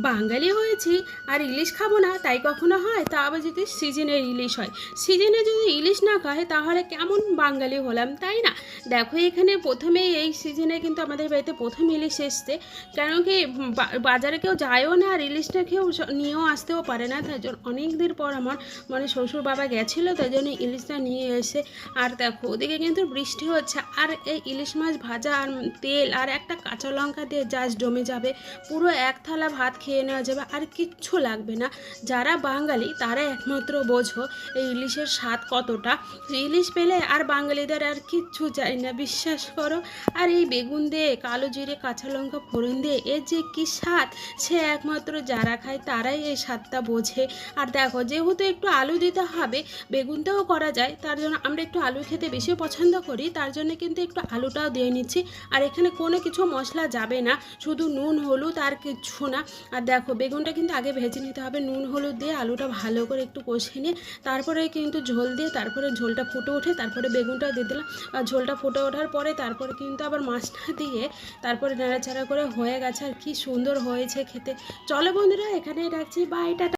বাঙালি হয়েছি আর ইলিশ খাবো না তাই কখনো হয়? তা আবার যদি সিজনের ইলিশ হয়, সিজনে যদি ইলিশ না খায় তাহলে কেমন বাঙালি হলাম, তাই না? দেখো এখানে প্রথমে এই সিজনে কিন্তু আমাদের বাড়িতে প্রথম ইলিশ এসছে। কেন কি বাজারে কেউ যায়ও না আর ইলিশটা কেউ নিয়েও আসতেও পারে না, তাই জন্য অনেক দিন পর আমার মানে শ্বশুর বাবা গেছিলো, তাই জন্য ইলিশটা নিয়ে এসে। আর দেখো ওদিকে কিন্তু বৃষ্টি হচ্ছে আর এই ইলিশ মাছ ভাজা আর তেল আর একটা কাঁচা লঙ্কা দিয়ে জাস্ট জমে যাবে। পুরো এক থালা ভাত খেয়ে নেওয়া যাবে আর কিচ্ছু লাগবে না। যারা বাঙালি তারা একমাত্র বোঝো এই ইলিশের স্বাদ কতটা। ইলিশ পেলে আর বাঙালিদের আর কিচ্ছু চাই না, বিশ্বাস করো। আর এই বেগুন দিয়ে কালো জিরে কাঁচা লঙ্কা ফোড়ন দিয়ে এর যে কী স্বাদ, সে একমাত্র যারা খায় তারাই এই স্বাদটা বোঝে। আর দেখো যেহেতু একটু আলু দিতে হবে, বেগুনটাও করা যায়, তার জন্য আমরা একটু আলু খেতে বেশি পছন্দ করি, তার জন্য কিন্তু একটু আলুটাও দিয়ে নিচ্ছি। আর এখানে কোনো কিছু মশলা যাবে না, শুধু নুন হলুদ আর কিচ্ছু না। আর দেখো বেগুনটা কিন্তু আগে ভেজে নিতে হবে নুন হলুদ দিয়ে, আলুটা ভালো করে একটু কষে নিয়ে তারপরে কিন্তু ঝোল দিয়ে, তারপরে ঝোলটা ফুটে ওঠে তারপরে বেগুনটা দিয়ে দিলাম। আর ঝোলটা ফুটে ওঠার পরে তারপরে কিন্তু আবার মাছটা দিয়ে তারপরে নাড়াচাড়া করে হয়ে গেছে। আর কি সুন্দর হয়েছে খেতে। চলো বন্ধুরা এখানেই রাখছি, বাই, টাটা।